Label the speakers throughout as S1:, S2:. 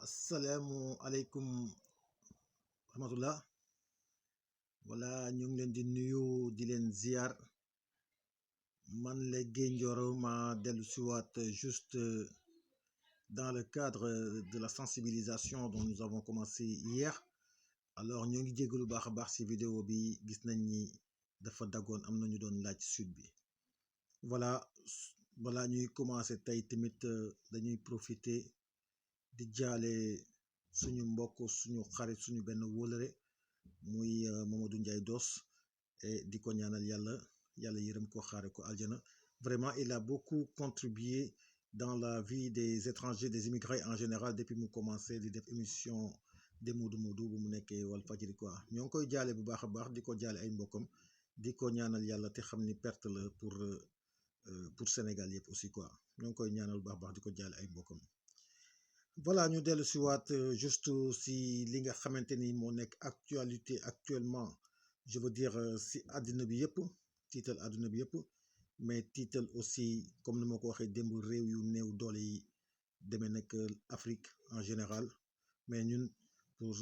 S1: Assalamu alaikum rahmatullah. Voilà, ñu ngi leen di nuyu di leen ziar man la Gueye Ndioro ma dellu siwaat juste dans le cadre de la sensibilisation dont nous avons commencé hier. Alors ñoo ngi jéggalu baax a baax ci vidéo bi gis nañ ni dafa daggoon am na ñu doon laaj suite bi. Voilà, balaa ñuy commencer tey tamit dañuy profiter di jaale suñu mbokk suñu xarit suñu benn wóolare muy Mamadou Ndiaye Doss et di ko ñaanal yàlla yërëm ko xaare ko aljana. Vraiment il a beaucoup contribué dans la vie des étrangers, des immigrés en général depuis mu commencé di def émission de Modou Modou bu mu nekkee Walfadjri quoi. ñoo ngi koy jaale bu baax a baax di ko jaale ay mbokkam di ko ñaanal yàlla te xam ni perte la pour Sénégal yëpp aussi quoi. ñoo ngi koy ñaanal bu baax a baax di ko jaale ay mbokkam. Voilà, ñu dellu si waat juste si li nga xamante ni moo nekk actualité actuellement, je veux dire si àddina bi yëpp tiital àdduna bi yëpp, mais tiital aussi comme ni ma ko waxee démb réew yu néew doole yi demee nekk Afrique en général, mais ñun pour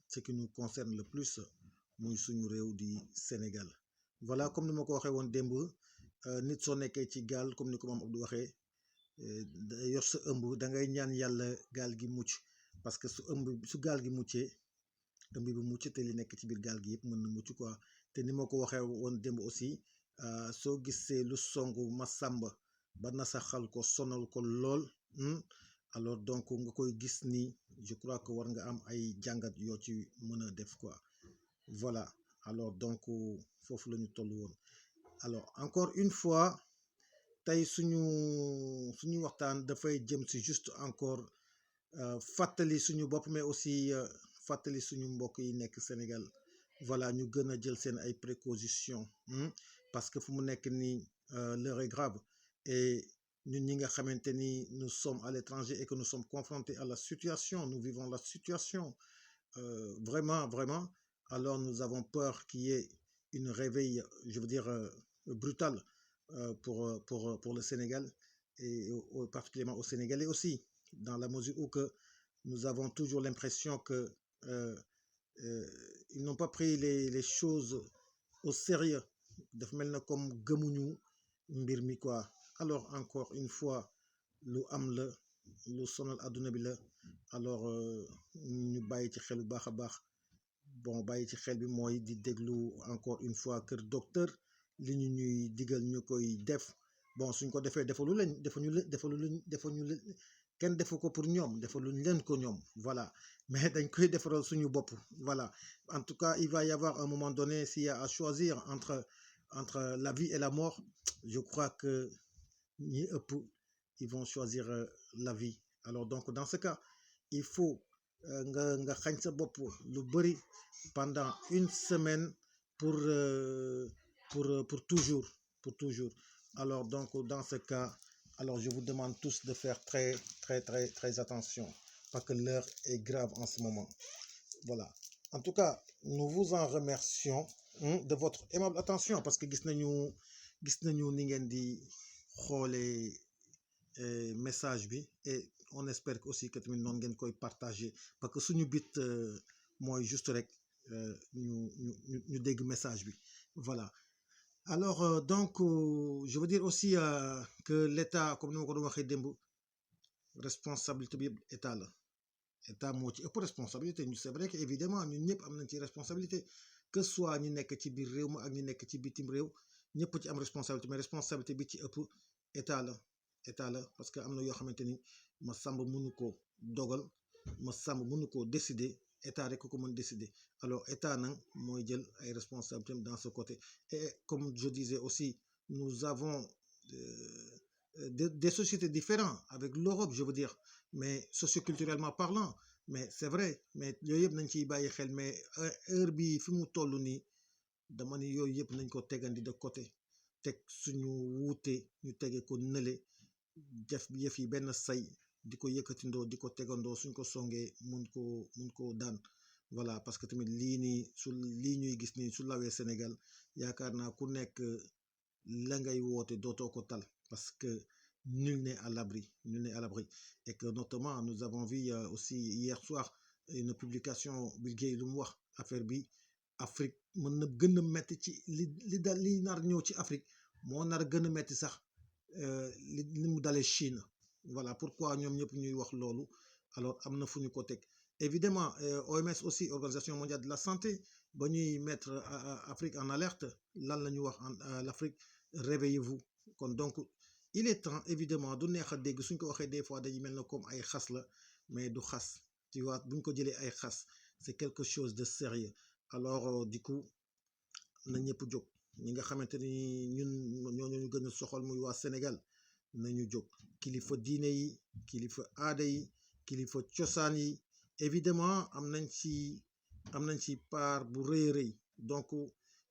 S1: ce qui nous concerne le plus muy suñu réew di Sénégal. Voilà, comme ni ma ko waxee woon démb nit soo nekkee ci gaal comme ni ko maam Abdou waxee yor sa ëmb da ngay ñaan yàlla gaal gi mucc, parce que su gaal gi muccee ëmb bi mucc te li nekk ci biir gaal gi yëpp mën na mucc quoi. te ni ma ko waxee woon démb aussi soo gisee lu songu Masamba ba nasaxal ko sonal ko lool, alors donc nga koy gis ni je crois que war nga am ay jàngat yoo ci mën a def quoi. Voilà, alors donc foofu la ñu toll woon. Alors encore une fois tey suñu waxtaan dafay jëm si juste encore fàttali suñu bopp mais aussi fàttali suñu mbokk yi nekk Sénégal. Voilà, ñu gën a jël seen ay précautions parce que fu mu nekk nii l'heure est grave et ñun ñi nga xamante ni nous sommes à l'étranger et que nous sommes confrontés à la situation, nous vivons la situation vraiment, alors nous avons peur qu'il y ait une réveil, je veux dire brutale pour le Sénégal et particulièrement aux Sénégalais aussi, dans la mesure où que nous avons toujours l'impression que ils n'ont pas pris les choses au sérieux, daf mel na comme gëmuñu mbir mi quoi. Alors encore une fois lu am la lu sonal àdduna bi la, alors ñu bàyyi ci xel bu baax a baax. Bon, bàyyi ci xel bi mooy di déglu encore une fois kër docteur li ñu ñuy digal ñu koy def. Bon, suñ ko defee defaluñ kenn defu ko pour ñoom, defaluñ leen ko ñoom, voilà, mais dañ koy defaral suñu bopp. Voilà, en tout cas il va y avoir un moment donné s'il y a à choisir entre la vie et la mort, je crois que ñi ëpp ils vont choisir la vie. Alors donc dans ce cas il faut nga xañ sa bopp lu bëri pendant une semaine pour toujours. Alors donc dans ce cas, alors je vous demande tous de faire très attention parce que l'heure est grave en ce moment. Voilà, en tout cas nous vous en remercions de votre aimable attention, parce que gis nañu ni ngeen di xoolee message bi et on espère que aussi que tamit noonu ngeen koy partager, parce que suñu bit mooy juste rek ñu dégg message bi. Voilà, alors donc je veux dire aussi que l'État comme ni ma ko doon waxee démb responsabilité bi yëpp état moo ci ëpp responsabilité. C'est vrai que évidemment ñun ñëpp am nañ ci responsabilité, que soit ñi nekk ci biir réew ma ak ñi nekk ci bitim réew ñëpp ci am responsabilité, mais responsabilité bi ci ëpp état la parce que am na yoo xamante ni ma sàmb mënu ko dogal, ma sàmb mënu ko décider, état rek ko mën décider. Alors état nag mooy jël ay responsabilités dans ce côté. Et comme je disais aussi, nous avons des sociétés différentes avec l'Europe, je veux dire, mais socioculturellement parlant, mais c'est vrai, mais yooyu yëpp nañ ciy bàyyi xel. Mais heure bi fi mu toll nii dama ni yooyu yëpp nañ ko tegandi de côté, teg suñu wuute ñu tege ko nële, def yëf yi benn say di ko yëkkatindoo di ko tegandoo, suñ ko songee mun ko daan. Voilà, parce que tamit lii ñuy gis nii su lawee Sénégal yaakaar naa ku nekk la ngay woote dootoo ko tal, parce que nul n'est à l'abri, nul n'est à l'abri. Et que notamment, nous avons vu aussi hier soir une publication Bill Gates lu mu wax affaire bi Afrique mën na gën a metti ci li nar ñëw ci Afrique moo nar a gën a metti sax li mu dalee Chine. Voilà pourquoi ñoom ñëpp ñuy wax loolu alors am na fu ñu ko teg évidemment OMS aussi Organisation mondiale de la santé ba ñuy mettre Afrique en alerte lan la ñu wax l'Afrique réveillez-vous kon donc il est temps évidemment du neex a dégg suñ ko waxee des fois dañuy mel na comme ay xas la mais du xas tu vois buñ ko jëlee ay xas c'est quelque chose de sérieux alors du coup na ñëpp jóg ñi nga xamante ni ñun ñooñu ñu gën a soxal muy waa Sénégal nañu jóg kilifa diine yi kilifa aada yi kilifa cosaan yi évidemment am nañ ci part bu rëy a rëy donc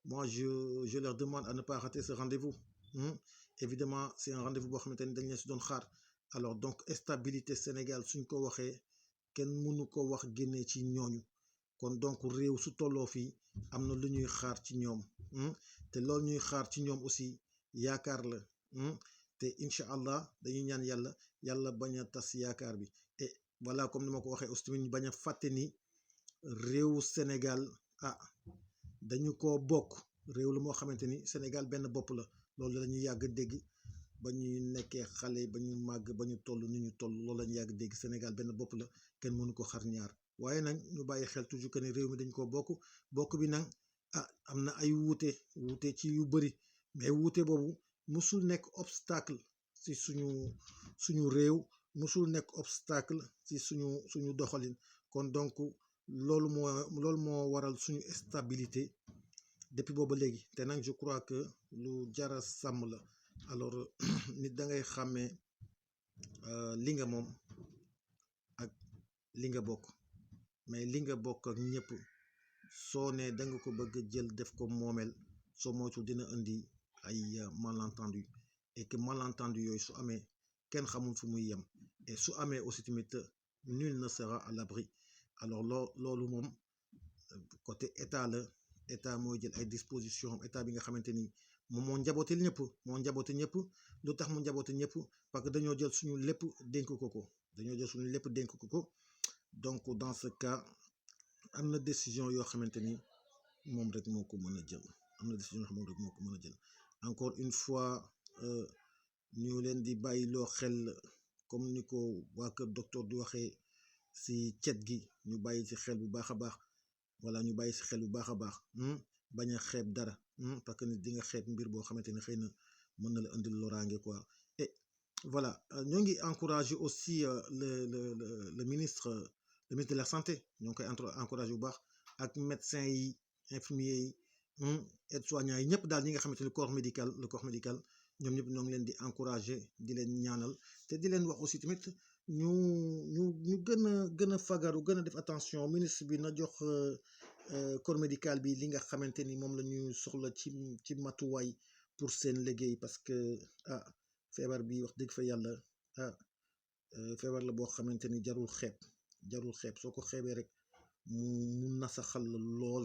S1: moi je leur demande à ne pas rater ce rendez-vous évidemment c'est un rendez-vous boo xamante ni dañ leen si doon xaar alors donc stabilité Sénégal suñ ko waxee kenn mënu ko wax génnee ci ñooñu kon donc réew su tolloo fii am na lu ñuy xaar ci ñoom te loolu ñuy xaar ci ñoom aussi yaakaar la te incha allah dañuy ñaan yàlla bañ a tas yaakaar bi et voilà comme ni ma ko waxee aussi tamit bañ a fàtte ni réewu Sénégal dañu ko bokk réew la moo xamante ni Sénégal benn bopp la loolu la ñuy yàgg dégg ba ñuy nekkee xale ba ñu màgg ba ñu toll ni ñu toll loolu la ñu yàgg dégg Sénégal benn bopp la kenn mënu ko xar ñaar waaye nag ñu bàyyi xel toujours que ne réew mi dañ ko bokk bi nag am na ay wuute ci yu bëri mais wuute boobu musul nekk obstacle ci suñu réew musul nekk obstacle ci suñu doxalin kon donc loolu moo waral suñu stabilité depuis booba léegi te nag je crois que lu jara sàmm la alors nit da ngay xàmmee li nga moom ak li nga bokk mais li nga bokk ak ñëpp soo ne da nga ko bëgg jël def ko moomeel soo moytu dina indi ay malentendu et que malentendu yooyu su amee kenn xamul fu muy yem et su amee aussi tamit nul ne sera à l'abri alors loolu moom côté état la état mooy jël ay dispositions état bi nga xamante ni moom moo njaboote ñëpp lu tax mu njaboote ñëpp parce que dañoo jël suñu lépp dénk ko donc dans ce cas am na décision yoo xamante ni moom rek moo ko mën a jël encore une fois ñu leen di bàyyi loo xel comme ni ko waa kër docteur di waxee si cet gi ñu bàyyi ci xel bu baax a baax voilà ñu bàyyi ci xel bu baax a baax bañ a xeeb dara parce que nit di nga xeeb mbir boo xamante ni xëy na mën na la indil loraange quoi et voilà ñoo ngi encouragé aussi le ministre de la santé ñoo ngi koy encouragé bu baax ak médecins yi infirmiers yi aides-soignants yi ñëpp daal ñi nga xamante ni le corps médical ñoom ñëpp ñoo ngi leen di encouragé di leen ñaanal te di leen wax aussi tamit ñu gën a fagaru gën a def attention ministre bi na jox corps médical bi li nga xamante ni moom la ñu soxla ci matuwaay pour seen liggéey parce que feebar bi wax dëgg fa yàlla feebar la boo xamante ni jarul xeeb soo ko xeebee rek mu nasaxal lool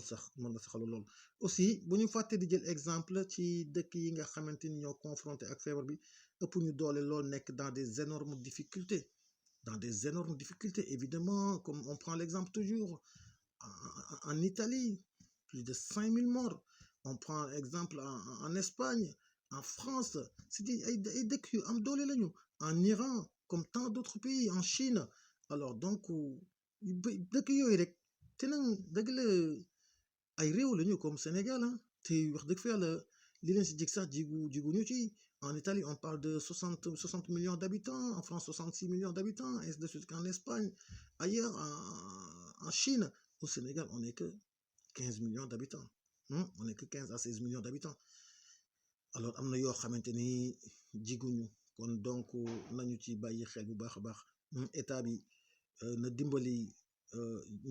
S1: aussi bu ñu fàtte di jël exemple ci dëkk yi nga xamante ni ñoo confronté ak feebar bi ëpp ñu doole lool nekk dans des énormes difficultés évidemment comme on prend l'exemple toujours en Italie plus de 5000 morts on prend exemple en Espagne en France c'est ay dëkk yu am doole lañu en Iran comme tant d'autres pays en Chine alors donc dëkk yooyu rek te nag dëgg la ay réew lañu comme Sénégal te wax dëgg fa yàlla li leen si jig sax jiguñu ci en Italie on parle de 60 millions d'habitants en France 66 millions d'habitants ainsi de suite qu'en Espagne ailleurs en Chine au Sénégal on n'est que 15 millions d'habitants on n'est que 15 à 16 millions d'habitants alors am na yoo xamante ni jiguñu kon donc nañu ci bàyyi xel bu baax a baax état bi na dimbali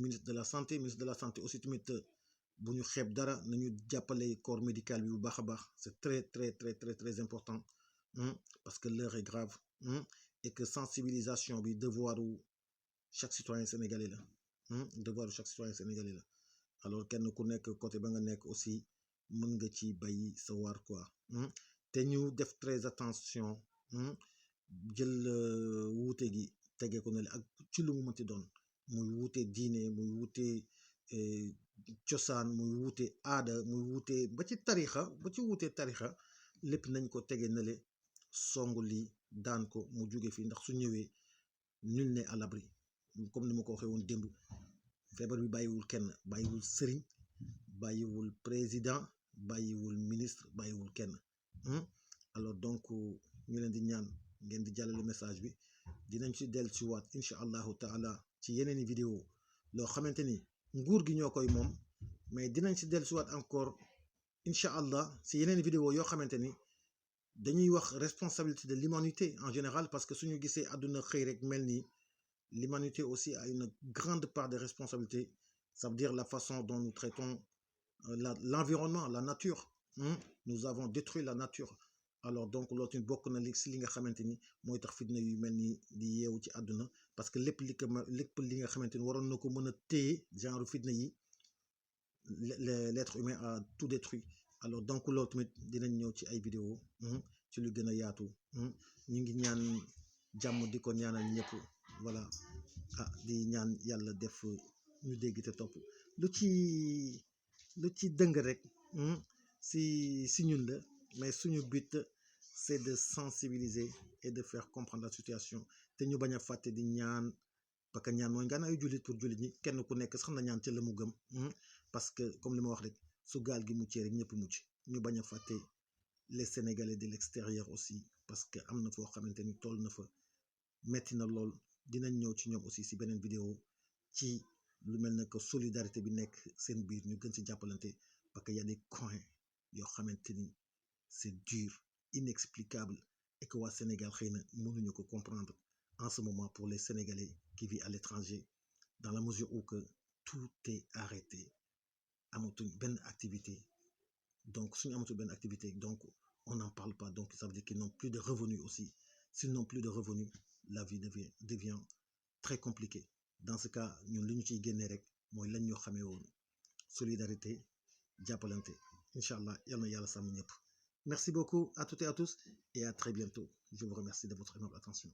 S1: ministre de la santé aussi tamit bu ñu xeeb dara nañu jàppale corps médical bi bu baax a baax c'est très très très très très important parce que l'heure est grave et que sensibilisation bi devoiru chaque citoyen sénégalais la alors kenn ku nekk côté ba nga nekk aussi mën nga ci bàyyi sa waar quoi te ñu def très attention jël wuute gi tegee ko ne ak ci lu mu mënti doon muy wuute diine muy wuute cosaan muy wuute aada muy wuute ba ci tarixa lépp nañ ko tege nale songu lii daan ko mu jóge fii ndax su ñëwee nul n'est à l'abri comme ni ma ko waxee woon démb feebar bi bàyyiwul kenn bàyyiwul sëriñ bàyyiwul président bàyyiwul ministre bàyyiwul kenn alors donc ñu leen di ñaan ngeen di jàllale message bi dinañ ci dellu si waat incha allahu taala ci yeneeni vidéo loo xamante ni nguur gi ñoo koy moom mais dinañ ci dellu si waat encore incha allah si yeneeni vidéo yoo xamante ni dañuy wax responsabilité de l'humanité en général parce que suñu gisee àdduna xëy rek mel nii l'humanité aussi a une grande part de responsabilité ça veut dire la façon dont nous traitons l'environnement la nature nous avons détruit la nature alors donc loolu tamit bokk na li si li nga xamante ni mooy tax fitna yu mel ni di yeewu ci àdduna parce que lépp li nga xamante ni waroon na ko mën a téye genre fitna yi l'être humain a tout détruit alors donc loolu tamit dinañ ñëw ci ay vidéo ci lu gën a yaatu ñu ngi ñaan jàmm di ko ñaanal ñëpp voilà di ñaan yàlla def ñu dégg te topp lu ci dëng rek si ñun la mais suñu but c'est de sensibiliser et de faire comprendre la situation te ñu bañ a fàtte di ñaan parce que ñaan mooy nga ay jullit pour jullit ñi kenn ku nekk sax na ñaan ca la mu gëm parce que comme li ma wax rek su gaal gi muccee rek ñëpp mucc ñu bañ a fàtte les Sénégalais de l'extérieur aussi parce que am na foo xamante ni toll na fa metti na lool dinañ ñëw ci ñoom aussi si beneen vidéo ci lu mel ne que solidarité bi nekk seen biir ñu gën ci jàppalante parce que y a des coins yoo xamante ni c'est dur inexplicable et que waa Sénégal xëy na mënuñu ko comprendre en ce moment pour les Sénégalais qui vivent à l'étranger dans la mesure où que tout est arrêté amatuñ benn activité donc suñu amatul benn activité donc on n'en parle pas donc ça veut dire qu'ils n'ont plus de revenus aussi s'ils n'ont plus de revenus la vie devient très compliquée dans ce cas ñun li ñu ciy génnee rek mooy lañ ñoo xamee woon solidarité jàppalante incha allah yal na yàlla sàmm ñëpp merci beaucoup à toutes et à tous et à très bientôt je vous remercie de votre aimable attention.